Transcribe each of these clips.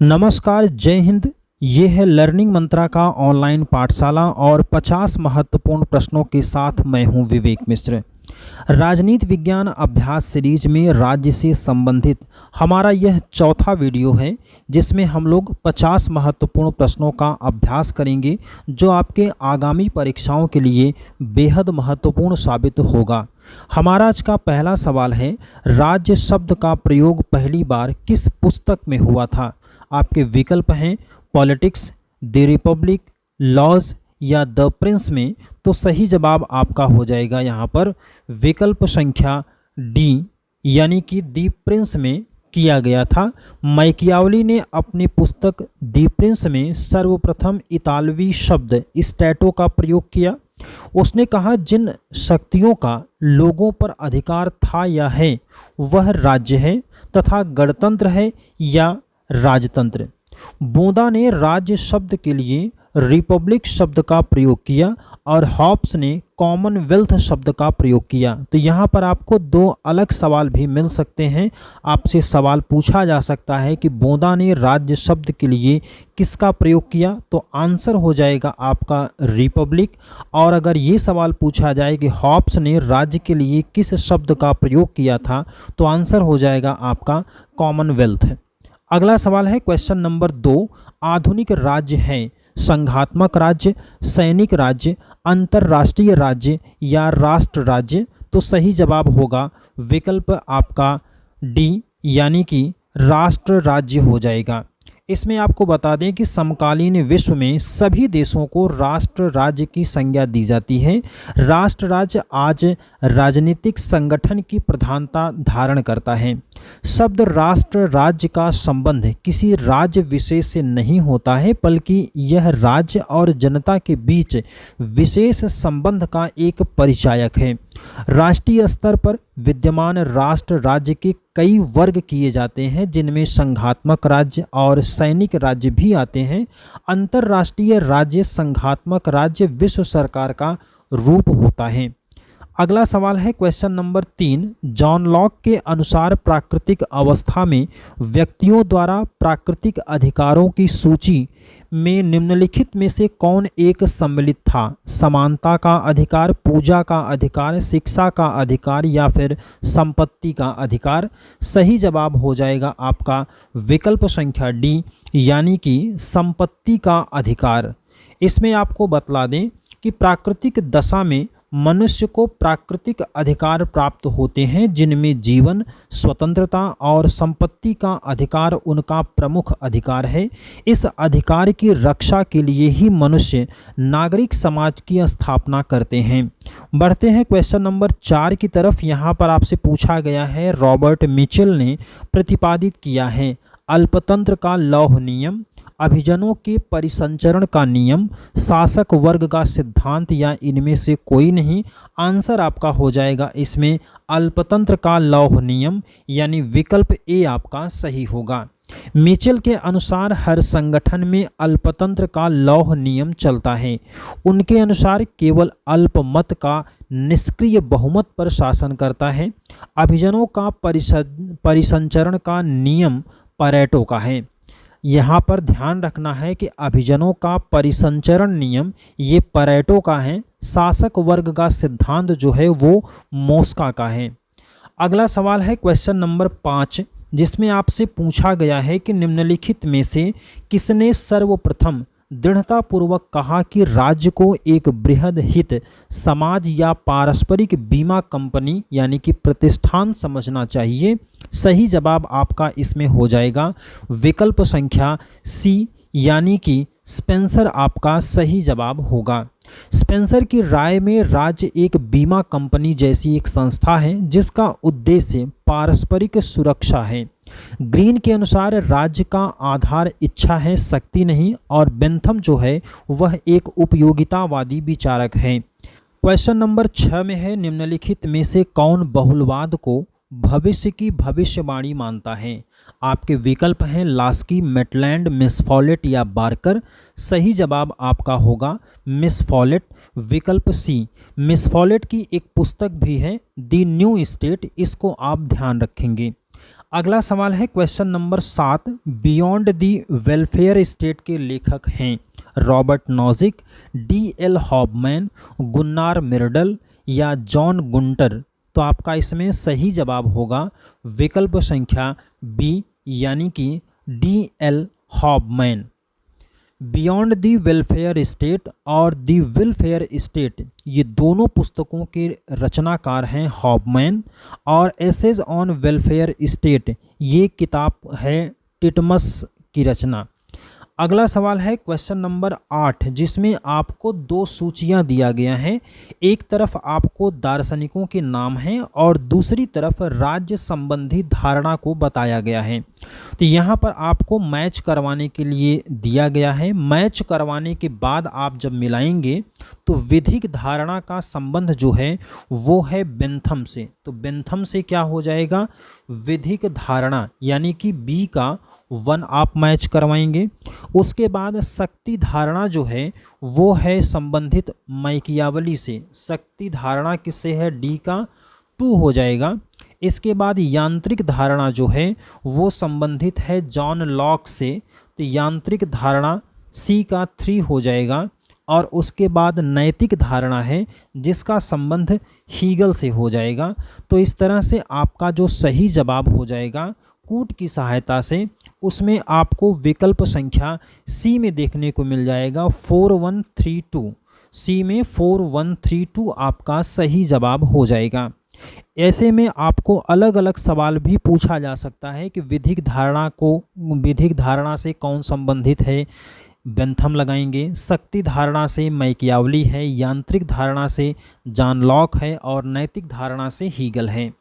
नमस्कार, जय हिंद। ये है लर्निंग मंत्रा का ऑनलाइन पाठशाला और 50 महत्वपूर्ण प्रश्नों के साथ मैं हूं विवेक मिश्र। राजनीति विज्ञान अभ्यास सीरीज में राज्य से संबंधित हमारा यह चौथा वीडियो है, जिसमें हम लोग 50 महत्वपूर्ण प्रश्नों का अभ्यास करेंगे, जो आपके आगामी परीक्षाओं के लिए बेहद महत्वपूर्ण साबित होगा। हमारा आज का पहला सवाल है, राज्य शब्द का प्रयोग पहली बार किस पुस्तक में हुआ था? आपके विकल्प हैं पॉलिटिक्स, द रिपब्लिक, लॉज या द प्रिंस में। तो सही जवाब आपका हो जाएगा यहाँ पर विकल्प संख्या डी, यानी कि द प्रिंस में किया गया था। मैकियावली ने अपनी पुस्तक द प्रिंस में सर्वप्रथम इतालवी शब्द स्टैटो का प्रयोग किया। उसने कहा, जिन शक्तियों का लोगों पर अधिकार था या है वह राज्य है तथा गणतंत्र है या राजतंत्र। बोंदा ने राज्य शब्द के लिए रिपब्लिक शब्द का प्रयोग किया और हॉब्स ने कॉमनवेल्थ शब्द का प्रयोग किया। तो यहाँ पर आपको दो अलग सवाल भी मिल सकते हैं। आपसे सवाल पूछा जा सकता है कि बोंदा ने राज्य शब्द के लिए किसका प्रयोग किया, तो आंसर हो जाएगा आपका रिपब्लिक। और अगर ये सवाल पूछा जाए कि हॉब्स ने राज्य के लिए किस शब्द का प्रयोग किया था, तो आंसर हो जाएगा आपका कॉमनवेल्थ। अगला सवाल है क्वेश्चन नंबर 2, आधुनिक राज्य हैं संघात्मक राज्य, सैनिक राज्य, अंतर्राष्ट्रीय राज्य या राष्ट्र राज्य। तो सही जवाब होगा विकल्प आपका डी, यानी कि राष्ट्र राज्य हो जाएगा। इसमें आपको बता दें कि समकालीन विश्व में सभी देशों को राष्ट्र राज्य की संज्ञा दी जाती है। राष्ट्र राज्य आज राजनीतिक संगठन की प्रधानता धारण करता है। शब्द राष्ट्र राज्य का संबंध किसी राज्य विशेष से नहीं होता है, बल्कि यह राज्य और जनता के बीच विशेष संबंध का एक परिचायक है। राष्ट्रीय स्तर पर विद्यमान राष्ट्र राज्य के कई वर्ग किए जाते हैं, जिनमें संघात्मक राज्य और सैनिक राज्य भी आते हैं। अंतर्राष्ट्रीय राज्य संघात्मक राज्य विश्व सरकार का रूप होता है। अगला सवाल है क्वेश्चन नंबर 3, जॉन लॉक के अनुसार प्राकृतिक अवस्था में व्यक्तियों द्वारा प्राकृतिक अधिकारों की सूची में निम्नलिखित में से कौन एक सम्मिलित था? समानता का अधिकार, पूजा का अधिकार, शिक्षा का अधिकार या फिर संपत्ति का अधिकार। सही जवाब हो जाएगा आपका विकल्प संख्या डी, यानी कि संपत्ति का अधिकार। इसमें आपको बतला दें कि प्राकृतिक दशा में मनुष्य को प्राकृतिक अधिकार प्राप्त होते हैं, जिनमें जीवन, स्वतंत्रता और संपत्ति का अधिकार उनका प्रमुख अधिकार है। इस अधिकार की रक्षा के लिए ही मनुष्य नागरिक समाज की स्थापना करते हैं। बढ़ते हैं क्वेश्चन नंबर 4 की तरफ। यहाँ पर आपसे पूछा गया है, रॉबर्ट मिचेल ने प्रतिपादित किया है अल्पतंत्र का लौह नियम, अभिजनों के परिसंचरण का नियम, शासक वर्ग का सिद्धांत या इनमें से कोई नहीं। आंसर आपका हो जाएगा इसमें अल्पतंत्र का लौह नियम, यानी विकल्प ए आपका सही होगा। मिचेल के अनुसार हर संगठन में अल्पतंत्र का लौह नियम चलता है। उनके अनुसार केवल अल्पमत का निष्क्रिय बहुमत पर शासन करता है। अभिजनों का परिसंचरण का नियम पैरेटो का है। यहाँ पर ध्यान रखना है कि अभिजनों का परिसंचरण नियम ये पैरेटो का है। शासक वर्ग का सिद्धांत जो है वो मोस्का का है। अगला सवाल है क्वेश्चन नंबर 5, जिसमें आपसे पूछा गया है कि निम्नलिखित में से किसने सर्वप्रथम दृढ़तापूर्वक कहा कि राज्य को एक बृहद हित समाज या पारस्परिक बीमा कंपनी यानी कि प्रतिष्ठान समझना चाहिए। सही जवाब आपका इसमें हो जाएगा विकल्प संख्या सी, यानी कि स्पेंसर आपका सही जवाब होगा। स्पेंसर की राय में राज्य एक बीमा कंपनी जैसी एक संस्था है, जिसका उद्देश्य पारस्परिक सुरक्षा है। ग्रीन के अनुसार राज्य का आधार इच्छा है, शक्ति नहीं। और बेंथम जो है वह एक उपयोगितावादी विचारक है। क्वेश्चन नंबर 6 में है, निम्नलिखित में से कौन बहुलवाद को भविष्य की भविष्यवाणी मानता है? आपके विकल्प हैं लास्की, मेटलैंड, मिस फॉलेट या बार्कर। सही जवाब आपका होगा मिस फॉलेट, विकल्प सी। मिस फॉलेट की एक पुस्तक भी है द न्यू स्टेट, इसको आप ध्यान रखेंगे। अगला सवाल है question number 7, beyond the welfare state के लेखक हैं Robert Nozick, D.L. Hobman, Gunnar Myrdal या जॉन गुंटर। तो आपका इसमें सही जवाब होगा विकल्प संख्या बी यानी कि D.L. Hobman. Beyond the welfare state और दी वेलफेयर स्टेट ये दोनों पुस्तकों के रचनाकार हैं हॉबमैन, और एसेज ऑन वेलफेयर स्टेट ये किताब है टिटमस की रचना। अगला सवाल है क्वेश्चन नंबर 8, जिसमें आपको 2 सूचियां दिया गया है। एक तरफ आपको दार्शनिकों के नाम हैं और दूसरी तरफ राज्य संबंधी धारणा को बताया गया है। तो यहाँ पर आपको मैच करवाने के लिए दिया गया है। मैच करवाने के बाद आप जब मिलाएंगे तो विधिक धारणा का संबंध जो है वो है बेंथम से। तो बेंथम से क्या हो जाएगा, विधिक धारणा, यानी कि बी का 1 आप मैच करवाएंगे। उसके बाद शक्ति धारणा जो है वो है संबंधित मैकियावली से। शक्ति धारणा किससे है, डी का 2 हो जाएगा। इसके बाद यांत्रिक धारणा जो है वो संबंधित है जॉन लॉक से, तो यांत्रिक धारणा सी का 3 हो जाएगा। और उसके बाद नैतिक धारणा है जिसका संबंध हीगल से हो जाएगा। तो इस तरह से आपका जो सही जवाब हो जाएगा कूट की सहायता से, उसमें आपको विकल्प संख्या सी में देखने को मिल जाएगा 4132। सी में 4132 आपका सही जवाब हो जाएगा। ऐसे में आपको अलग अलग सवाल भी पूछा जा सकता है कि विधिक धारणा से कौन संबंधित है, बेंथम लगाएंगे। शक्ति धारणा से मैकियावली है, यांत्रिक धारणा से जॉन लॉक है और नैतिक धारणा से हीगल है।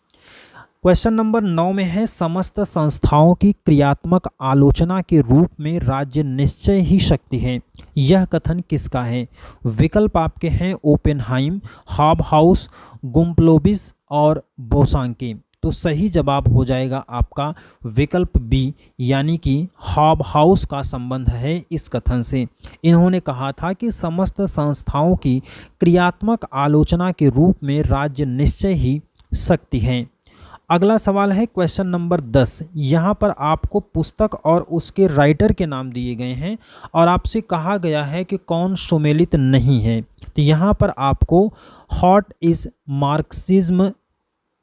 क्वेश्चन नंबर 9 में है, समस्त संस्थाओं की क्रियात्मक आलोचना के रूप में राज्य निश्चय ही शक्ति है, यह कथन किसका है। विकल्प आपके हैं ओपेनहाइम, हॉबहाउस, गुम्प्लोबिस और बोसांके। तो सही जवाब हो जाएगा आपका विकल्प बी, यानी कि हॉबहाउस का संबंध है इस कथन से। इन्होंने कहा था कि समस्त संस्थाओं की क्रियात्मक आलोचना के रूप में राज्य निश्चय ही शक्ति है। अगला सवाल है क्वेश्चन नंबर 10। यहाँ पर आपको पुस्तक और उसके राइटर के नाम दिए गए हैं और आपसे कहा गया है कि कौन सुमेलित नहीं है। तो यहाँ पर आपको हॉट इज मार्क्सिज्म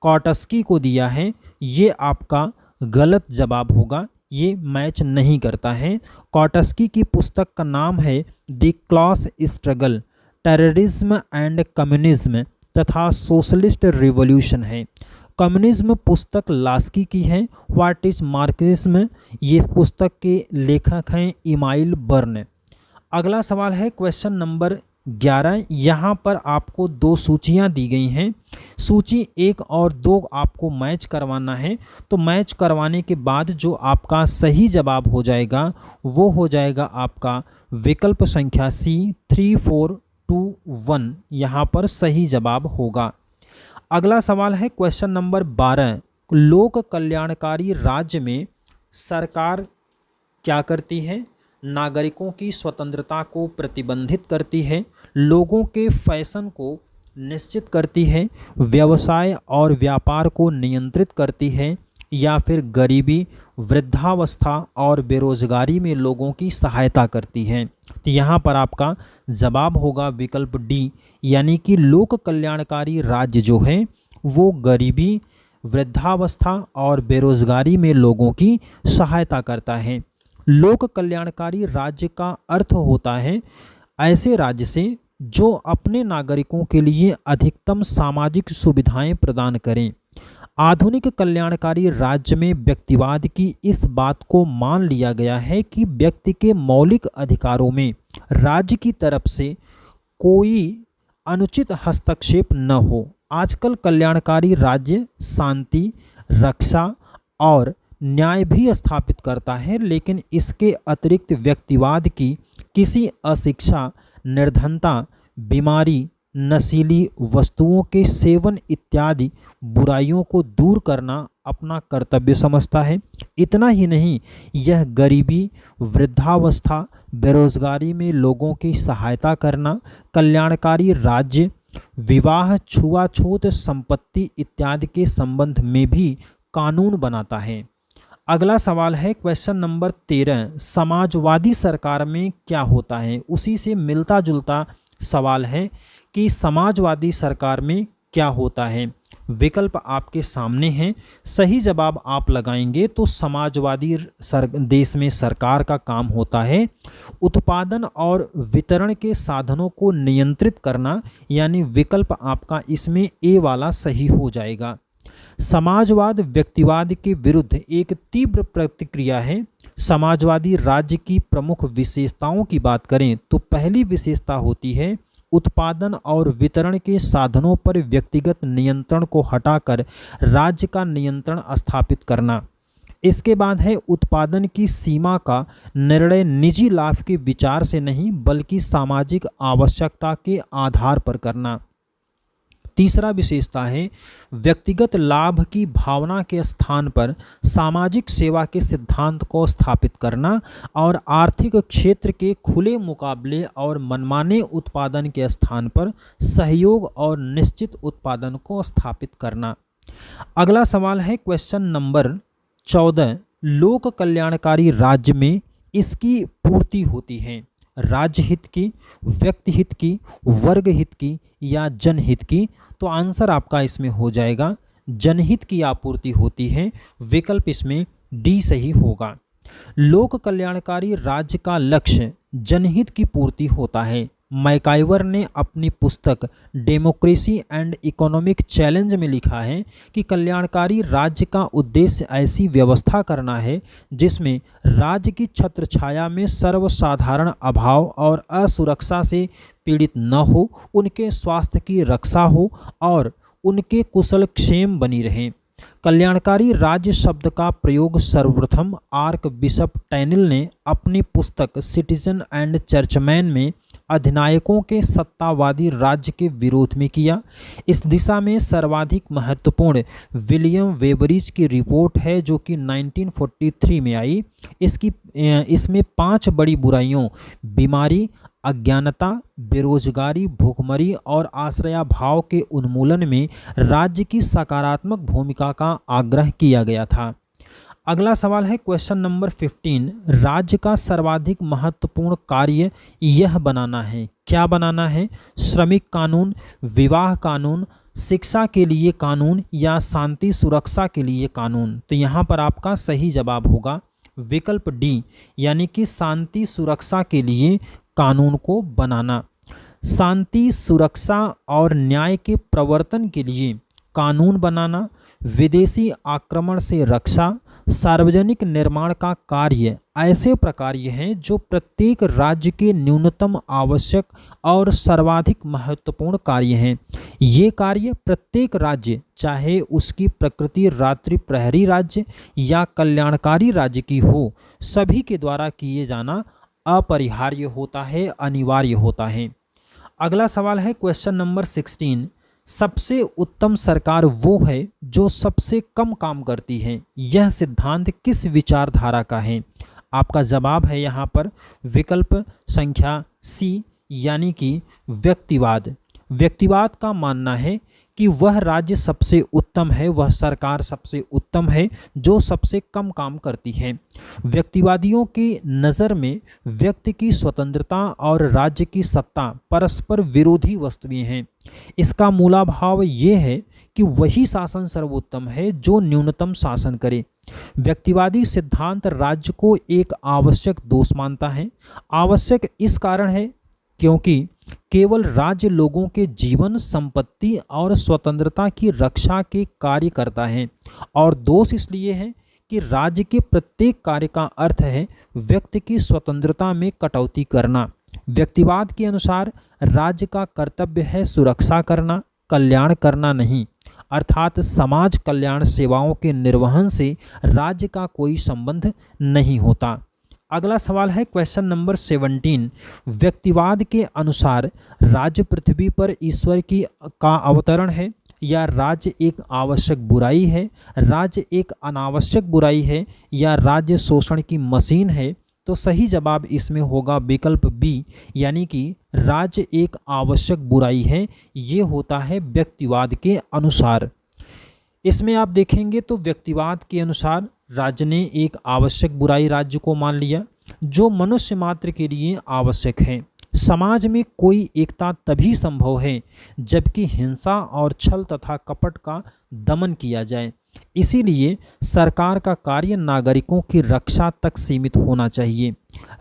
कॉटस्की को दिया है, ये आपका गलत जवाब होगा, ये मैच नहीं करता है। कॉटस्की की पुस्तक का नाम है the class struggle, terrorism and communism तथा सोशलिस्ट रिवॉल्यूशन है। कम्युनिज्म पुस्तक लास्की की है। व्हाट इज मार्क्सिज्म ये पुस्तक के लेखक हैं इमाइल बर्न। अगला सवाल है क्वेश्चन नंबर 11। यहाँ पर आपको 2 सूचियाँ दी गई हैं। सूची 1 और 2 आपको मैच करवाना है। तो मैच करवाने के बाद जो आपका सही जवाब हो जाएगा वो हो जाएगा आपका विकल्प संख्या सी 3421, यहाँ पर सही जवाब होगा। अगला सवाल है क्वेश्चन नंबर 12। लोक कल्याणकारी राज्य में सरकार क्या करती है, नागरिकों की स्वतंत्रता को प्रतिबंधित करती है, लोगों के फैशन को निश्चित करती है, व्यवसाय और व्यापार को नियंत्रित करती है, या फिर गरीबी, वृद्धावस्था और बेरोजगारी में लोगों की सहायता करती है। तो यहाँ पर आपका जवाब होगा विकल्प डी, यानी कि लोक कल्याणकारी राज्य जो है वो गरीबी, वृद्धावस्था और बेरोजगारी में लोगों की सहायता करता है। लोक कल्याणकारी राज्य का अर्थ होता है ऐसे राज्य से जो अपने नागरिकों के लिए अधिकतम सामाजिक सुविधाएं प्रदान करें। आधुनिक कल्याणकारी राज्य में व्यक्तिवाद की इस बात को मान लिया गया है कि व्यक्ति के मौलिक अधिकारों में राज्य की तरफ से कोई अनुचित हस्तक्षेप न हो। आजकल कल्याणकारी राज्य शांति, रक्षा और न्याय भी स्थापित करता है, लेकिन इसके अतिरिक्त व्यक्तिवाद की किसी अशिक्षा, निर्धनता, बीमारी, नशीली वस्तुओं के सेवन इत्यादि बुराइयों को दूर करना अपना कर्तव्य समझता है। इतना ही नहीं, यह गरीबी, वृद्धावस्था, बेरोजगारी में लोगों की सहायता करना, कल्याणकारी राज्य विवाह, छुआछूत, संपत्ति इत्यादि के संबंध में भी कानून बनाता है। अगला सवाल है क्वेश्चन नंबर 13, समाजवादी सरकार में क्या होता है। उसी से मिलता जुलता सवाल है कि समाजवादी सरकार में क्या होता है। विकल्प आपके सामने हैं, सही जवाब आप लगाएंगे तो समाजवादी देश में सरकार का काम होता है उत्पादन और वितरण के साधनों को नियंत्रित करना, यानी विकल्प आपका इसमें ए वाला सही हो जाएगा। समाजवाद व्यक्तिवाद के विरुद्ध एक तीव्र प्रतिक्रिया है। समाजवादी राज्य की प्रमुख विशेषताओं की बात करें तो पहली विशेषता होती है उत्पादन और वितरण के साधनों पर व्यक्तिगत नियंत्रण को हटाकर राज्य का नियंत्रण स्थापित करना। इसके बाद है उत्पादन की सीमा का निर्णय निजी लाभ के विचार से नहीं बल्कि सामाजिक आवश्यकता के आधार पर करना। तीसरा विशेषता है व्यक्तिगत लाभ की भावना के स्थान पर सामाजिक सेवा के सिद्धांत को स्थापित करना और आर्थिक क्षेत्र के खुले मुकाबले और मनमाने उत्पादन के स्थान पर सहयोग और निश्चित उत्पादन को स्थापित करना। अगला सवाल है क्वेश्चन नंबर 14, लोक कल्याणकारी राज्य में इसकी पूर्ति होती है राज्य हित की, व्यक्ति हित की, वर्ग हित की या जनहित की। तो आंसर आपका इसमें हो जाएगा जनहित की आपूर्ति होती है। विकल्प इसमें डी सही होगा। लोक कल्याणकारी राज्य का लक्ष्य जनहित की पूर्ति होता है। मैकाइवर ने अपनी पुस्तक डेमोक्रेसी एंड इकोनॉमिक चैलेंज में लिखा है कि कल्याणकारी राज्य का उद्देश्य ऐसी व्यवस्था करना है जिसमें राज्य की छत्रछाया में सर्वसाधारण अभाव और असुरक्षा से पीड़ित न हो, उनके स्वास्थ्य की रक्षा हो और उनके कुशल क्षेम बनी रहे। कल्याणकारी राज्य शब्द का प्रयोग सर्वप्रथम आर्क बिशप टैनिल ने अपनी पुस्तक सिटीजन एंड चर्चमैन में अधिनायकों के सत्तावादी राज्य के विरोध में किया। इस दिशा में सर्वाधिक महत्वपूर्ण विलियम वेबरिज की रिपोर्ट है जो कि 1943 में आई। इसमें 5 बड़ी बुराइयों बीमारी, अज्ञानता, बेरोजगारी, भूखमरी और आश्रयाभाव के उन्मूलन में राज्य की सकारात्मक भूमिका का आग्रह किया गया था। अगला सवाल है क्वेश्चन नंबर 15, राज्य का सर्वाधिक महत्वपूर्ण कार्य यह बनाना है। क्या बनाना है? श्रमिक कानून, विवाह कानून, शिक्षा के लिए कानून या शांति सुरक्षा के लिए कानून। तो यहाँ पर आपका सही जवाब होगा विकल्प डी, यानी कि शांति सुरक्षा के लिए कानून को बनाना। शांति सुरक्षा और न्याय के प्रवर्तन के लिए कानून बनाना, विदेशी आक्रमण से रक्षा, सार्वजनिक निर्माण का कार्य ऐसे प्रकार्य हैं जो प्रत्येक राज्य के न्यूनतम आवश्यक और सर्वाधिक महत्वपूर्ण कार्य हैं। ये कार्य प्रत्येक राज्य, चाहे उसकी प्रकृति रात्रि प्रहरी राज्य या कल्याणकारी राज्य की हो, सभी के द्वारा किए जाना अपरिहार्य होता है, अनिवार्य होता है। अगला सवाल है क्वेश्चन नंबर 16, सबसे उत्तम सरकार वो है जो सबसे कम काम करती है। यह सिद्धांत किस विचारधारा का है? आपका जवाब है यहाँ पर विकल्प संख्या सी, यानी कि व्यक्तिवाद। व्यक्तिवाद का मानना है कि वह राज्य सबसे उत्तम है, वह सरकार सबसे उत्तम है जो सबसे कम काम करती है। व्यक्तिवादियों की नज़र में व्यक्ति की स्वतंत्रता और राज्य की सत्ता परस्पर विरोधी वस्तुएं हैं। इसका मूलाभाव ये है कि वही शासन सर्वोत्तम है जो न्यूनतम शासन करे। व्यक्तिवादी सिद्धांत राज्य को एक आवश्यक दोष मानता है। आवश्यक इस कारण है क्योंकि केवल राज्य लोगों के जीवन, संपत्ति और स्वतंत्रता की रक्षा के कार्य करता है, और दोष इसलिए है कि राज्य के प्रत्येक कार्य का अर्थ है व्यक्ति की स्वतंत्रता में कटौती करना। व्यक्तिवाद के अनुसार राज्य का कर्तव्य है सुरक्षा करना, कल्याण करना नहीं, अर्थात समाज कल्याण सेवाओं के निर्वहन से राज्य का कोई संबंध नहीं होता। अगला सवाल है क्वेश्चन नंबर 17, व्यक्तिवाद के अनुसार राज्य पृथ्वी पर ईश्वर का अवतरण है या राज्य एक आवश्यक बुराई है, राज्य एक अनावश्यक बुराई है या राज्य शोषण की मशीन है। तो सही जवाब इसमें होगा विकल्प बी, यानी कि राज्य एक आवश्यक बुराई है। ये होता है व्यक्तिवाद के अनुसार। इसमें आप देखेंगे तो व्यक्तिवाद के अनुसार राज्य ने एक आवश्यक बुराई राज्य को मान लिया जो मनुष्य मात्र के लिए आवश्यक है। समाज में कोई एकता तभी संभव है जबकि हिंसा और छल तथा कपट का दमन किया जाए। इसीलिए सरकार का कार्य नागरिकों की रक्षा तक सीमित होना चाहिए।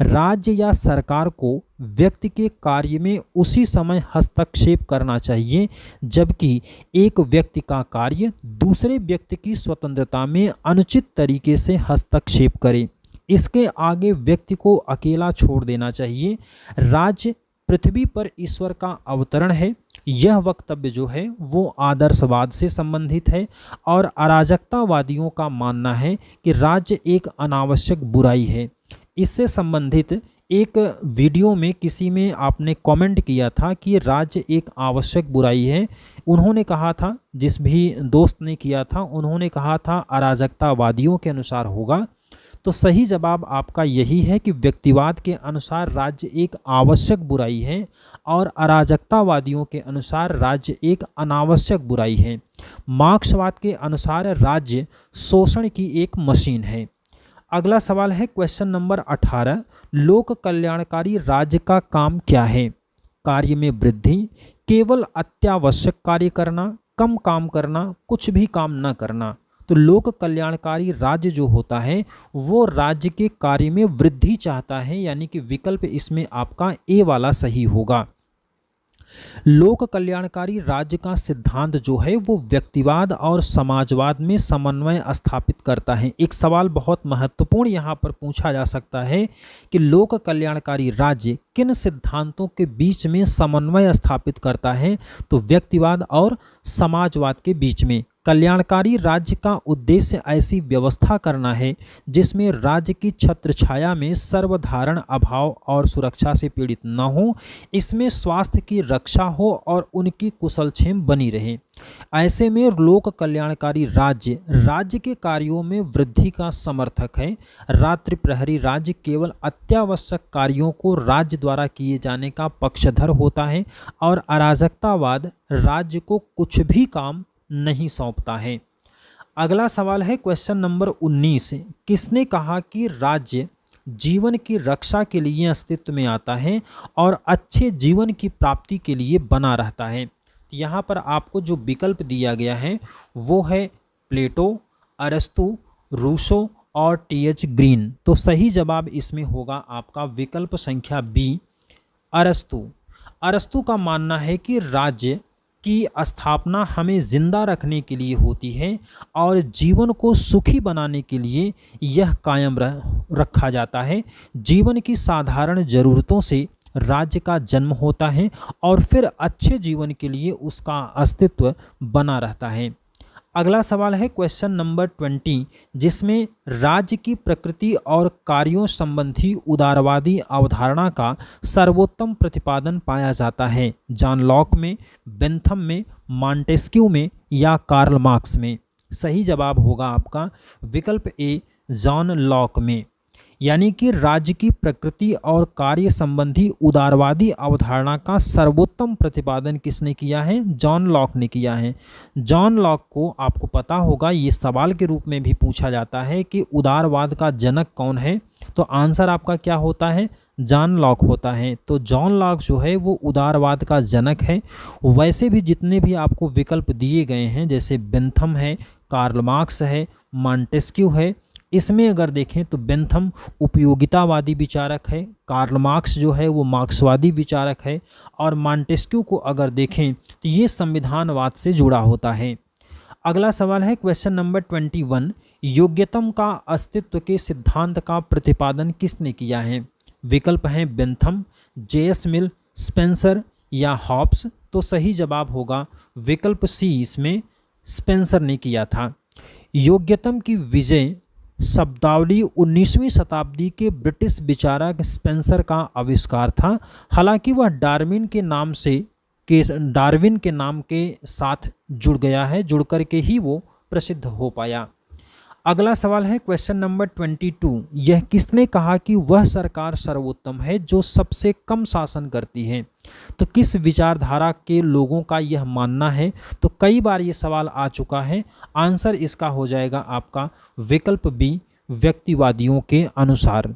राज्य या सरकार को व्यक्ति के कार्य में उसी समय हस्तक्षेप करना चाहिए जबकि एक व्यक्ति का कार्य दूसरे व्यक्ति की स्वतंत्रता में अनुचित तरीके से हस्तक्षेप करे। इसके आगे व्यक्ति को अकेला छोड़ देना चाहिए। राज्य पृथ्वी पर ईश्वर का अवतरण है। यह वक्तव्य जो है वो आदर्शवाद से संबंधित है और अराजकतावादियों का मानना है कि राज्य एक अनावश्यक बुराई है। इससे संबंधित एक वीडियो में किसी में आपने कमेंट किया था कि राज्य एक आवश्यक बुराई है। उन्होंने कहा था, जिस भी दोस्त ने किया था उन्होंने कहा था अराजकतावादियों के अनुसार होगा। तो सही जवाब आपका यही है कि व्यक्तिवाद के अनुसार राज्य एक आवश्यक बुराई है और अराजकतावादियों के अनुसार राज्य एक अनावश्यक बुराई है। मार्क्सवाद के अनुसार राज्य शोषण की एक मशीन है। अगला सवाल है क्वेश्चन नंबर 18, लोक कल्याणकारी राज्य का काम क्या है? कार्य में वृद्धि, केवल अत्यावश्यक कार्य करना, कम काम करना, कुछ भी काम न करना। तो लोक कल्याणकारी राज्य जो होता है वो राज्य के कार्य में वृद्धि चाहता है, यानी कि विकल्प इसमें आपका ए वाला सही होगा। लोक कल्याणकारी राज्य का सिद्धांत जो है वो व्यक्तिवाद और समाजवाद में समन्वय स्थापित करता है। एक सवाल बहुत महत्वपूर्ण यहाँ पर पूछा जा सकता है कि लोक कल्याणकारी राज्य किन सिद्धांतों के बीच में समन्वय स्थापित करता है? तो व्यक्तिवाद और समाजवाद के बीच में। कल्याणकारी राज्य का उद्देश्य ऐसी व्यवस्था करना है जिसमें राज्य की छत्रछाया में सर्वधारण अभाव और सुरक्षा से पीड़ित न हो, इसमें स्वास्थ्य की रक्षा हो और उनकी कुशलक्षेम बनी रहे। ऐसे में लोक कल्याणकारी राज्य के कार्यों में वृद्धि का समर्थक है। रात्रि प्रहरी राज्य केवल अत्यावश्यक कार्यों को राज्य द्वारा किए जाने का पक्षधर होता है और अराजकतावाद राज्य को कुछ भी काम नहीं सौंपता है। अगला सवाल है क्वेश्चन नंबर 19, किसने कहा कि राज्य जीवन की रक्षा के लिए अस्तित्व में आता है और अच्छे जीवन की प्राप्ति के लिए बना रहता है? यहाँ पर आपको जो विकल्प दिया गया है वो है प्लेटो, अरस्तु, रूसो और टी.एच. ग्रीन। तो सही जवाब इसमें होगा आपका विकल्प संख्या बी, अरस्तु। अरस्तु का मानना है कि राज्य की स्थापना हमें जिंदा रखने के लिए होती है और जीवन को सुखी बनाने के लिए यह कायम रखा जाता है। जीवन की साधारण ज़रूरतों से राज्य का जन्म होता है और फिर अच्छे जीवन के लिए उसका अस्तित्व बना रहता है। अगला सवाल है क्वेश्चन नंबर 20, जिसमें राज्य की प्रकृति और कार्यों संबंधी उदारवादी अवधारणा का सर्वोत्तम प्रतिपादन पाया जाता है? जॉन लॉक में, बेंथम में, मॉन्टेस्क्यू में या कार्ल मार्क्स में? सही जवाब होगा आपका विकल्प ए, जॉन लॉक में। यानी कि राज्य की प्रकृति और कार्य संबंधी उदारवादी अवधारणा का सर्वोत्तम प्रतिपादन किसने किया है? जॉन लॉक ने किया है। जॉन लॉक को आपको पता होगा, ये सवाल के रूप में भी पूछा जाता है कि उदारवाद का जनक कौन है? तो आंसर आपका क्या होता है? जॉन लॉक होता है। तो जॉन लॉक जो है वो उदारवाद का जनक है। वैसे भी जितने भी आपको विकल्प दिए गए हैं, जैसे बेंथम है, कार्ल मार्क्स है, मॉन्टेस्क्यू है, इसमें अगर देखें तो बेंथम उपयोगितावादी विचारक है, कार्ल मार्क्स जो है वो मार्क्सवादी विचारक है और मॉन्टेस्क्यू को अगर देखें तो ये संविधानवाद से जुड़ा होता है। अगला सवाल है क्वेश्चन नंबर 21, योग्यतम का अस्तित्व के सिद्धांत का प्रतिपादन किसने किया है? विकल्प हैं बेंथम, जे.एस. मिल, स्पेंसर या हॉब्स। तो सही जवाब होगा विकल्प सी, इसमें स्पेंसर ने किया था। योग्यतम की विजय शब्दावली 19वीं शताब्दी के ब्रिटिश विचारक स्पेंसर का आविष्कार था। हालांकि वह डार्विन के नाम के साथ जुड़ गया है, जुड़ कर के ही वो प्रसिद्ध हो पाया। अगला सवाल है क्वेश्चन नंबर 22। यह किसने कहा कि वह सरकार सर्वोत्तम है जो सबसे कम शासन करती है? तो किस विचारधारा के लोगों का यह मानना है? तो कई बार ये सवाल आ चुका है। आंसर इसका हो जाएगा आपका विकल्प बी, व्यक्तिवादियों के अनुसार।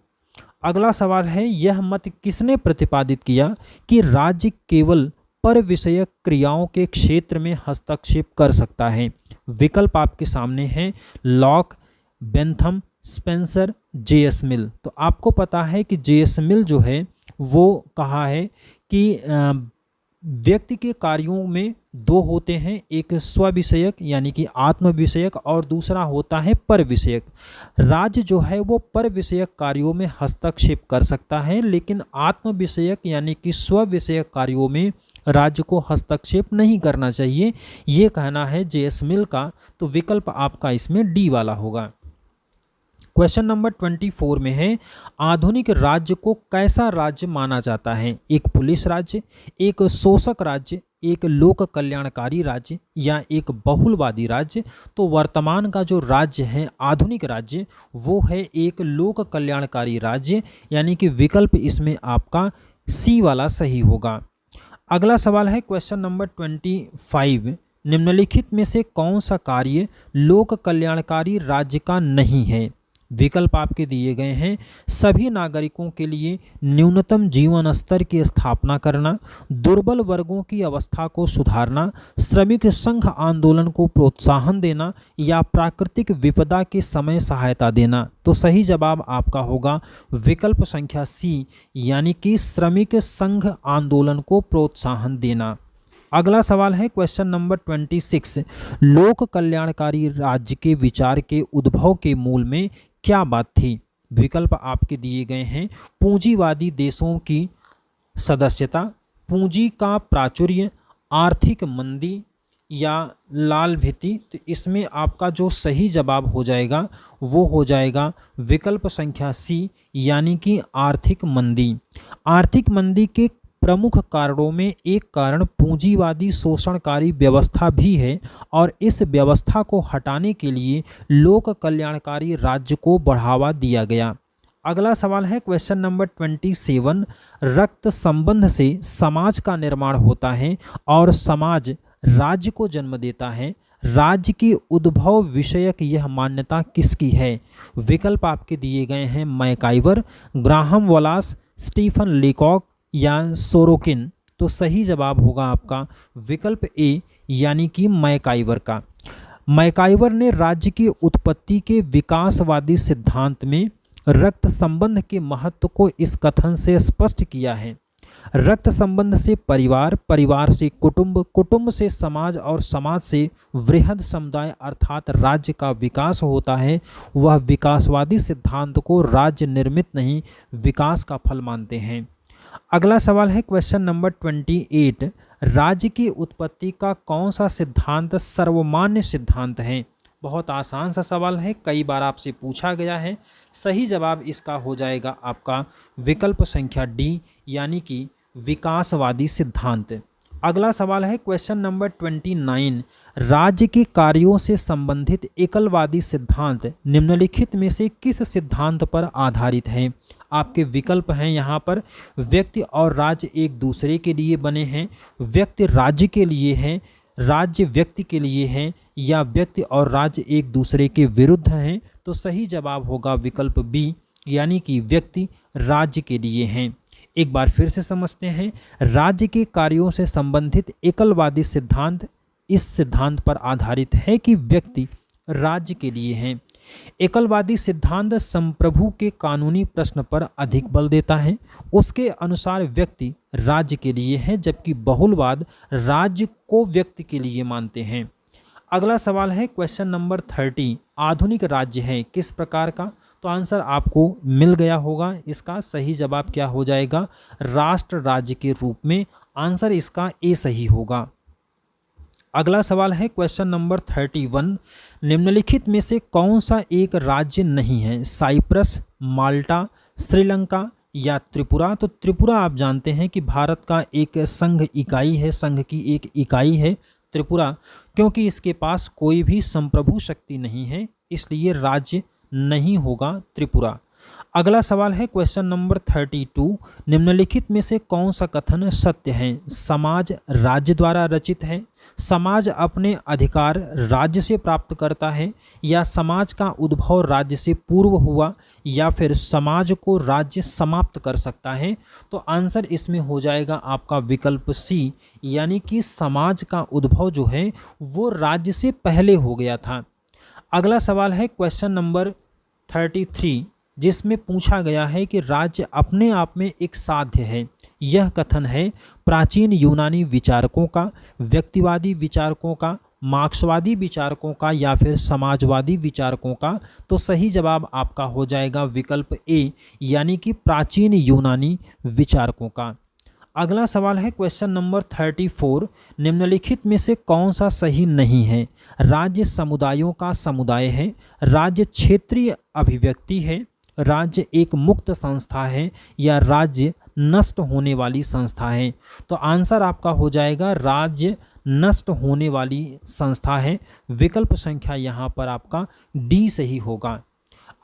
अगला सवाल है, यह मत किसने प्रतिपादित किया कि राज्य केवल पर विषयक क्रियाओं के क्षेत्र में हस्तक्षेप कर सकता है? विकल्प आपके सामने हैं, लॉक, बेंथम, स्पेंसर, जे.एस. मिल। तो आपको पता है कि जे.एस. मिल जो है वो कहा है कि व्यक्ति के कार्यों में दो होते हैं, एक स्व विषयक यानी कि आत्म विषयक और दूसरा होता है पर विषयक। राज्य जो है वो पर विषयक कार्यों में हस्तक्षेप कर सकता है, लेकिन आत्म विषयक यानी कि स्व विषयक कार्यों में राज्य को हस्तक्षेप नहीं करना चाहिए, ये कहना है जे.एस. मिल का। तो विकल्प आपका इसमें डी वाला होगा। क्वेश्चन नंबर 24 में है, आधुनिक राज्य को कैसा राज्य माना जाता है? एक पुलिस राज्य, एक शोषक राज्य, एक लोक कल्याणकारी राज्य या एक बहुलवादी राज्य? तो वर्तमान का जो राज्य है, आधुनिक राज्य, वो है एक लोक कल्याणकारी राज्य, यानी कि विकल्प इसमें आपका सी वाला सही होगा। अगला सवाल है क्वेश्चन नंबर 25। निम्नलिखित में से कौन सा कार्य लोक कल्याणकारी राज्य का नहीं है? विकल्प आपके दिए गए हैं, सभी नागरिकों के लिए न्यूनतम जीवन स्तर की स्थापना करना, दुर्बल वर्गों की अवस्था को सुधारना, श्रमिक संघ आंदोलन को प्रोत्साहन देना या प्राकृतिक विपदा के समय सहायता देना। तो सही जवाब आपका होगा विकल्प संख्या सी, यानी कि श्रमिक संघ आंदोलन को प्रोत्साहन देना। अगला सवाल है क्वेश्चन नंबर 26। लोक कल्याणकारी राज्य के विचार के उद्भव के मूल में क्या बात थी? विकल्प आपके दिए गए हैं, पूंजीवादी देशों की सदस्यता, पूंजी का प्राचुर्य, आर्थिक मंदी या लाल भीति। तो इसमें आपका जो सही जवाब हो जाएगा वो हो जाएगा विकल्प संख्या सी, यानी कि आर्थिक मंदी। आर्थिक मंदी के प्रमुख कारणों में एक कारण पूंजीवादी शोषणकारी व्यवस्था भी है और इस व्यवस्था को हटाने के लिए लोक कल्याणकारी राज्य को बढ़ावा दिया गया। अगला सवाल है क्वेश्चन नंबर 27। रक्त संबंध से समाज का निर्माण होता है और समाज राज्य को जन्म देता है। राज्य की उद्भव विषयक यह मान्यता किसकी है? विकल्प आपके दिए गए हैं, मैकाइवर, ग्राहम वॉलास, स्टीफन लीकॉक या सोरोकिन। तो सही जवाब होगा आपका विकल्प ए, यानी कि मैकाइवर का। मैकाइवर ने राज्य की उत्पत्ति के विकासवादी सिद्धांत में रक्त संबंध के महत्व को इस कथन से स्पष्ट किया है, रक्त संबंध से परिवार, परिवार से कुटुंब, कुटुंब से समाज और समाज से वृहद समुदाय अर्थात राज्य का विकास होता है। वह विकासवादी सिद्धांत को राज्य निर्मित नहीं विकास का फल मानते हैं। अगला सवाल है क्वेश्चन नंबर 28। राज्य की उत्पत्ति का कौन सा सिद्धांत सर्वमान्य सिद्धांत है? बहुत आसान सा सवाल है, कई बार आपसे पूछा गया है। सही जवाब इसका हो जाएगा आपका विकल्प संख्या डी, यानी कि विकासवादी सिद्धांत। अगला सवाल है क्वेश्चन नंबर 29। राज्य के कार्यों से संबंधित एकलवादी सिद्धांत निम्नलिखित में से किस सिद्धांत पर आधारित है? आपके विकल्प हैं यहाँ पर, व्यक्ति और राज्य एक दूसरे के लिए बने हैं, व्यक्ति राज्य के लिए है, राज्य व्यक्ति के लिए है, या व्यक्ति और राज्य एक दूसरे के विरुद्ध हैं। तो सही जवाब होगा विकल्प बी, यानी कि व्यक्ति राज्य के लिए हैं। एक बार फिर से समझते हैं, राज्य के कार्यों से संबंधित एकलवादी सिद्धांत इस सिद्धांत पर आधारित है कि व्यक्ति राज्य के लिए हैं। एकलवादी सिद्धांत संप्रभु के कानूनी प्रश्न पर अधिक बल देता है, उसके अनुसार व्यक्ति राज्य के लिए है, जबकि बहुलवाद राज्य को व्यक्ति के लिए मानते हैं। अगला सवाल है क्वेश्चन नंबर 30। आधुनिक राज्य है किस प्रकार का? तो आंसर आपको मिल गया होगा। इसका सही जवाब क्या हो जाएगा? राष्ट्र राज्य के रूप में। आंसर इसका ए सही होगा। अगला सवाल है क्वेश्चन नंबर 31। निम्नलिखित में से कौन सा एक राज्य नहीं है? साइप्रस, माल्टा, श्रीलंका या त्रिपुरा? तो त्रिपुरा आप जानते हैं कि भारत का एक संघ इकाई है, संघ की एक इकाई है त्रिपुरा, क्योंकि इसके पास कोई भी संप्रभु शक्ति नहीं है, इसलिए राज्य नहीं होगा त्रिपुरा। अगला सवाल है क्वेश्चन नंबर 32, निम्नलिखित में से कौन सा कथन सत्य है? समाज राज्य द्वारा रचित है, समाज अपने अधिकार राज्य से प्राप्त करता है, या समाज का उद्भव राज्य से पूर्व हुआ, या फिर समाज को राज्य समाप्त कर सकता है? तो आंसर इसमें हो जाएगा आपका विकल्प सी, यानी कि समाज का उद्भव जो है वो राज्य से पहले हो गया था। अगला सवाल है क्वेश्चन नंबर 33, जिसमें पूछा गया है कि राज्य अपने आप में एक साध्य है। यह कथन है प्राचीन यूनानी विचारकों का, व्यक्तिवादी विचारकों का, मार्क्सवादी विचारकों का, या फिर समाजवादी विचारकों का? तो सही जवाब आपका हो जाएगा विकल्प ए, यानी कि प्राचीन यूनानी विचारकों का। अगला सवाल है क्वेश्चन नंबर 34, निम्नलिखित में से कौन सा सही नहीं है? राज्य समुदायों का समुदाय है, राज्य क्षेत्रीय अभिव्यक्ति है, राज्य एक मुक्त संस्था है, या राज्य नष्ट होने वाली संस्था है? तो आंसर आपका हो जाएगा राज्य नष्ट होने वाली संस्था है। विकल्प संख्या यहाँ पर आपका डी सही होगा।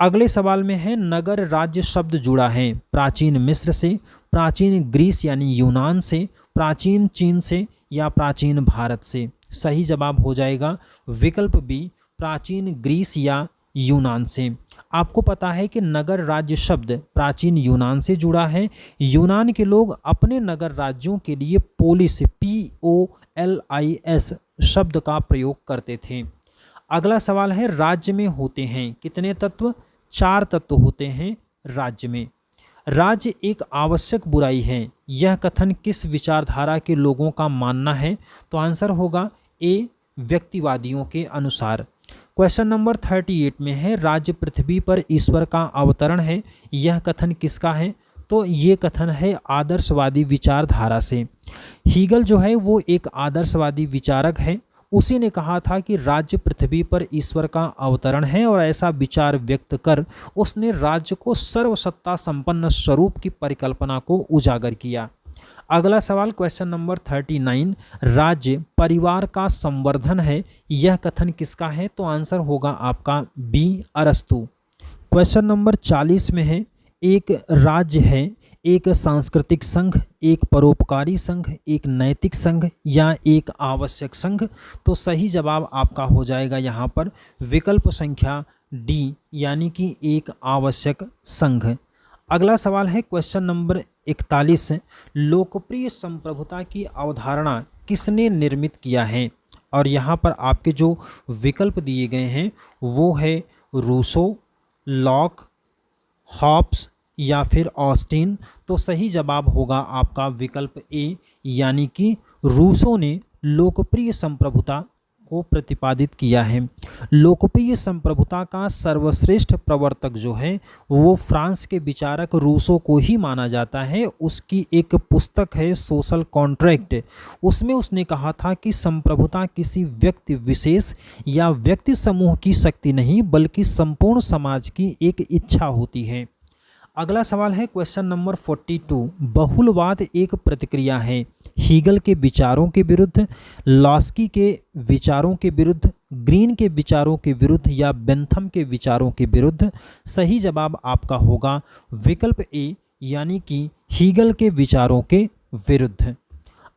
अगले सवाल में है नगर राज्य शब्द जुड़ा है प्राचीन मिस्र से, प्राचीन ग्रीस यानी यूनान से, प्राचीन चीन से, या प्राचीन भारत से? सही जवाब हो जाएगा विकल्प बी, प्राचीन ग्रीस या यूनान से। आपको पता है कि नगर राज्य शब्द प्राचीन यूनान से जुड़ा है। यूनान के लोग अपने नगर राज्यों के लिए पोलिस POLIS शब्द का प्रयोग करते थे। अगला सवाल है राज्य में होते हैं कितने तत्व? 4 तत्व होते हैं राज्य में। राज्य एक आवश्यक बुराई है, यह कथन किस विचारधारा के लोगों का मानना है? तो आंसर होगा ए, व्यक्तिवादियों के अनुसार। क्वेश्चन नंबर 38 में है राज्य पृथ्वी पर ईश्वर का अवतरण है, यह कथन किसका है? तो ये कथन है आदर्शवादी विचारधारा से। हीगल जो है वो एक आदर्शवादी विचारक है, उसी ने कहा था कि राज्य पृथ्वी पर ईश्वर का अवतरण है, और ऐसा विचार व्यक्त कर उसने राज्य को सर्वसत्ता संपन्न स्वरूप की परिकल्पना को उजागर किया। अगला सवाल क्वेश्चन नंबर 39, राज्य परिवार का संवर्धन है, यह कथन किसका है? तो आंसर होगा आपका बी, अरस्तु। क्वेश्चन नंबर 40 में है एक राज्य है एक सांस्कृतिक संघ, एक परोपकारी संघ, एक नैतिक संघ, या एक आवश्यक संघ? तो सही जवाब आपका हो जाएगा यहाँ पर विकल्प संख्या डी, यानी कि एक आवश्यक संघ। अगला सवाल है क्वेश्चन नंबर 41, लोकप्रिय संप्रभुता की अवधारणा किसने निर्मित किया है? और यहाँ पर आपके जो विकल्प दिए गए हैं वो है रूसो, लॉक, हॉब्स, या फिर ऑस्टिन? तो सही जवाब होगा आपका विकल्प ए, यानी कि रूसो ने लोकप्रिय संप्रभुता को प्रतिपादित किया है। लोकप्रिय संप्रभुता का सर्वश्रेष्ठ प्रवर्तक जो है वो फ्रांस के विचारक रूसो को ही माना जाता है। उसकी एक पुस्तक है सोशल कॉन्ट्रैक्ट, उसमें उसने कहा था कि संप्रभुता किसी व्यक्ति विशेष या व्यक्ति समूह की शक्ति नहीं बल्कि संपूर्ण समाज की एक इच्छा होती है। अगला सवाल है क्वेश्चन नंबर 42, बहुलवाद एक प्रतिक्रिया है हीगल के विचारों के विरुद्ध, लॉस्की के विचारों के विरुद्ध, ग्रीन के विचारों के विरुद्ध, या बेंथम के विचारों के विरुद्ध? सही जवाब आपका होगा विकल्प ए, यानी कि हीगल के विचारों के विरुद्ध।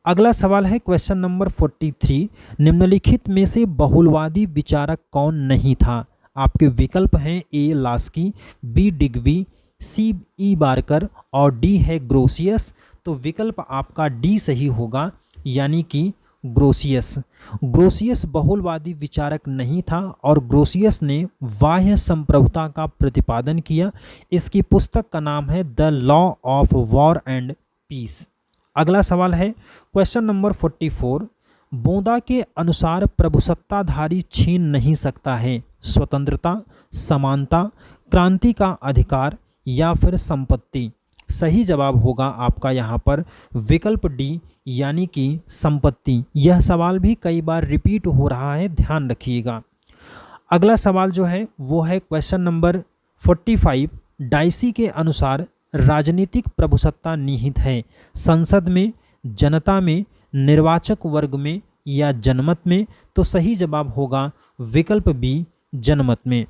अगला सवाल है क्वेश्चन नंबर 43, निम्नलिखित में से बहुलवादी विचारक कौन नहीं था? आपके विकल्प हैं ए, लॉस्की, बी, डिग्वी, सी, ई, बार्कर, और डी है ग्रोसियस। तो विकल्प आपका डी सही होगा, यानी कि ग्रोसियस। ग्रोसियस बहुलवादी विचारक नहीं था और ग्रोसियस ने बाह्य संप्रभुता का प्रतिपादन किया। इसकी पुस्तक का नाम है the law of war and peace. अगला सवाल है क्वेश्चन नंबर 44, बोंदा के अनुसार प्रभुसत्ताधारी छीन नहीं सकता है स्वतंत्रता, समानता, क्रांति का अधिकार, या फिर संपत्ति? सही जवाब होगा आपका यहाँ पर विकल्प डी, यानी कि संपत्ति। यह सवाल भी कई बार रिपीट हो रहा है, ध्यान रखिएगा। अगला सवाल जो है वो है क्वेश्चन नंबर 45, डाइसी के अनुसार राजनीतिक प्रभुसत्ता निहित है संसद में, जनता में, निर्वाचक वर्ग में, या जनमत में? तो सही जवाब होगा विकल्प बी, जनमत में।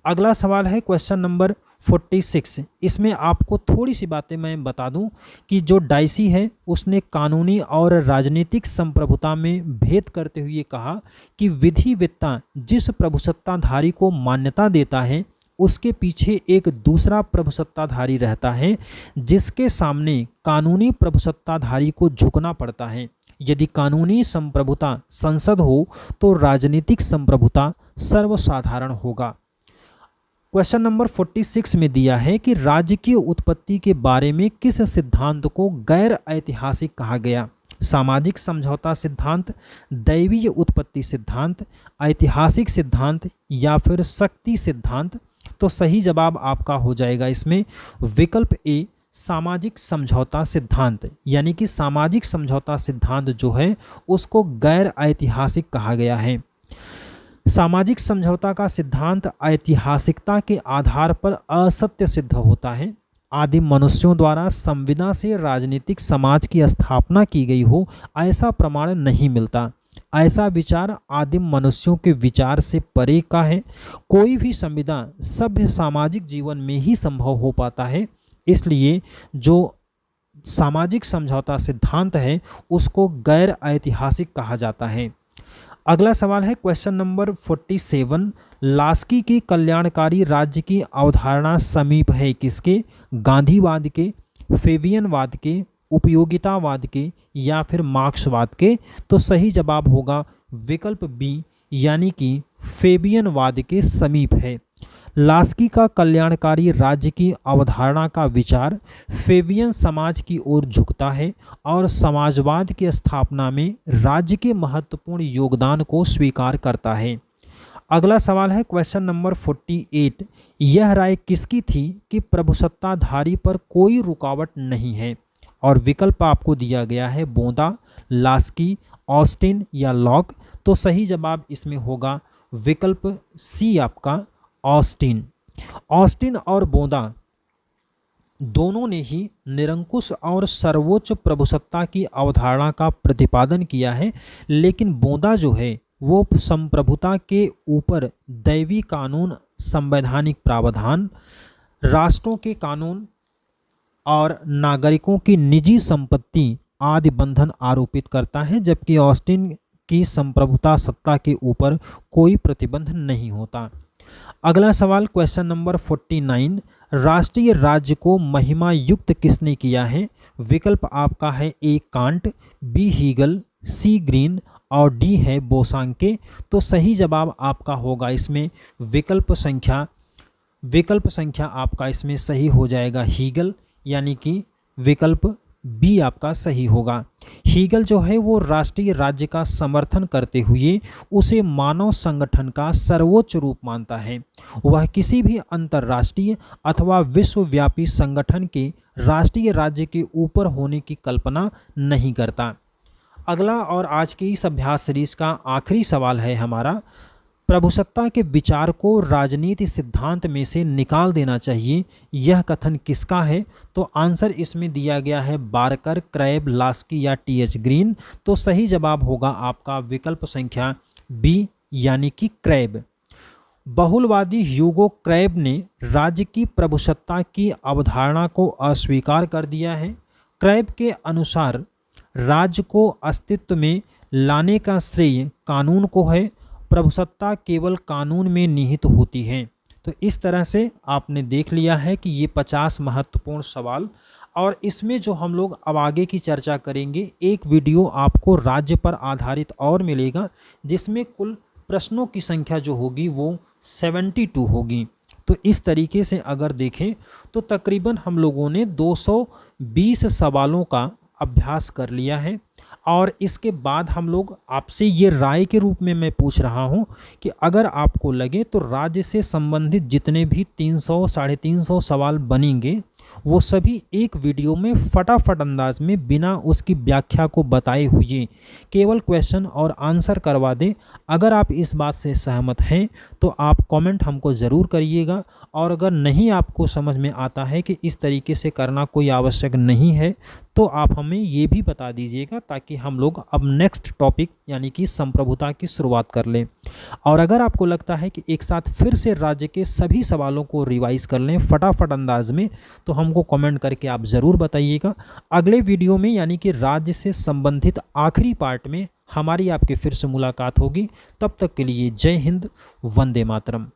अगला सवाल है क्वेश्चन नंबर 46। इसमें आपको थोड़ी सी बातें मैं बता दूं कि जो डाइसी है उसने कानूनी और राजनीतिक संप्रभुता में भेद करते हुए कहा कि विधिवेत्ता जिस प्रभुसत्ताधारी को मान्यता देता है उसके पीछे एक दूसरा प्रभुसत्ताधारी रहता है जिसके सामने कानूनी प्रभुसत्ताधारी को झुकना पड़ता है। यदि कानूनी संप्रभुता संसद हो तो राजनीतिक संप्रभुता सर्वसाधारण होगा। क्वेश्चन नंबर 46 में दिया है कि राज्य की उत्पत्ति के बारे में किस सिद्धांत को गैर ऐतिहासिक कहा गया? सामाजिक समझौता सिद्धांत, दैवीय उत्पत्ति सिद्धांत, ऐतिहासिक सिद्धांत या फिर शक्ति सिद्धांत? तो सही जवाब आपका हो जाएगा इसमें विकल्प ए, सामाजिक समझौता सिद्धांत। यानी कि सामाजिक समझौता सिद्धांत जो है उसको गैर ऐतिहासिक कहा गया है। सामाजिक समझौता का सिद्धांत ऐतिहासिकता के आधार पर असत्य सिद्ध होता है। आदिम मनुष्यों द्वारा संविदा से राजनीतिक समाज की स्थापना की गई हो ऐसा प्रमाण नहीं मिलता। ऐसा विचार आदिम मनुष्यों के विचार से परे का है। कोई भी संविदा सभ्य सामाजिक जीवन में ही संभव हो पाता है। इसलिए जो सामाजिक समझौता सिद्धांत है उसको गैर ऐतिहासिक कहा जाता है। अगला सवाल है क्वेश्चन नंबर 47। लास्की की कल्याणकारी राज्य की अवधारणा समीप है किसके? गांधीवाद के, फेबियनवाद के, उपयोगितावाद के या फिर मार्क्सवाद के? तो सही जवाब होगा विकल्प बी, यानी कि फेबियनवाद के समीप है। लास्की का कल्याणकारी राज्य की अवधारणा का विचार फेबियन समाज की ओर झुकता है और समाजवाद की स्थापना में राज्य के महत्वपूर्ण योगदान को स्वीकार करता है। अगला सवाल है क्वेश्चन नंबर 48। यह राय किसकी थी कि प्रभुसत्ताधारी पर कोई रुकावट नहीं है? और विकल्प आपको दिया गया है बोंदा, लास्की, ऑस्टिन या लॉक। तो सही जवाब इसमें होगा विकल्प सी, आपका ऑस्टिन। ऑस्टिन और बोंदा दोनों ने ही निरंकुश और सर्वोच्च प्रभुसत्ता की अवधारणा का प्रतिपादन किया है, लेकिन बोंदा जो है वो संप्रभुता के ऊपर दैवी कानून, संवैधानिक प्रावधान, राष्ट्रों के कानून और नागरिकों की निजी संपत्ति आदि बंधन आरोपित करता है, जबकि ऑस्टिन की संप्रभुता सत्ता के ऊपर कोई प्रतिबंध नहीं होता। अगला सवाल क्वेश्चन नंबर 49। राष्ट्रीय राज्य को महिमा युक्त किसने किया है? विकल्प आपका है A, Kant, B, Hegel, C, Green और डी है बोसांके। तो सही जवाब आपका होगा इसमें विकल्प संख्या आपका इसमें सही हो जाएगा हीगल, यानी कि विकल्प बी आपका सही होगा। हीगल जो है वो राष्ट्रीय राज्य का समर्थन करते हुए उसे मानव संगठन का सर्वोच्च रूप मानता है। वह किसी भी अंतर्राष्ट्रीय अथवा विश्वव्यापी संगठन के राष्ट्रीय राज्य के ऊपर होने की कल्पना नहीं करता। अगला और आज की इस अभ्यास सीरीज का आखिरी सवाल है हमारा, प्रभुसत्ता के विचार को राजनीति सिद्धांत में से निकाल देना चाहिए, यह कथन किसका है? तो आंसर इसमें दिया गया है बारकर, क्रैब, लास्की या टी.एच. ग्रीन। तो सही जवाब होगा आपका विकल्प संख्या बी, यानी कि क्रैब। बहुलवादी ह्यूगो क्रैब ने राज्य की प्रभुसत्ता की अवधारणा को अस्वीकार कर दिया है। क्रैब के अनुसार राज्य को अस्तित्व में लाने का श्रेय कानून को है, प्रभुसत्ता केवल कानून में निहित होती है। तो इस तरह से आपने देख लिया है कि ये 50 महत्वपूर्ण सवाल, और इसमें जो हम लोग अब आगे की चर्चा करेंगे, एक वीडियो आपको राज्य पर आधारित और मिलेगा जिसमें कुल प्रश्नों की संख्या जो होगी वो 72 होगी। तो इस तरीके से अगर देखें तो तकरीबन हम लोगों ने 220 सवालों का अभ्यास कर लिया है। और इसके बाद हम लोग आपसे ये राय के रूप में मैं पूछ रहा हूँ कि अगर आपको लगे तो राज्य से संबंधित जितने भी 300 साढ़े 300 सवाल बनेंगे वो सभी एक वीडियो में फटाफट अंदाज में बिना उसकी व्याख्या को बताए हुए केवल क्वेश्चन और आंसर करवा दें। अगर आप इस बात से सहमत हैं तो आप कमेंट हमको ज़रूर करिएगा, और अगर नहीं आपको समझ में आता है कि इस तरीके से करना कोई आवश्यक नहीं है तो आप हमें ये भी बता दीजिएगा, ताकि हम लोग अब नेक्स्ट टॉपिक यानी कि संप्रभुता की शुरुआत कर लें। और अगर आपको लगता है कि एक साथ फिर से राज्य के सभी सवालों को रिवाइज कर लें फटाफट अंदाज में, तो हमको कमेंट करके आप ज़रूर बताइएगा। अगले वीडियो में यानी कि राज्य से संबंधित आखिरी पार्ट में हमारी आपके फिर से मुलाकात होगी। तब तक के लिए जय हिंद, वंदे मातरम।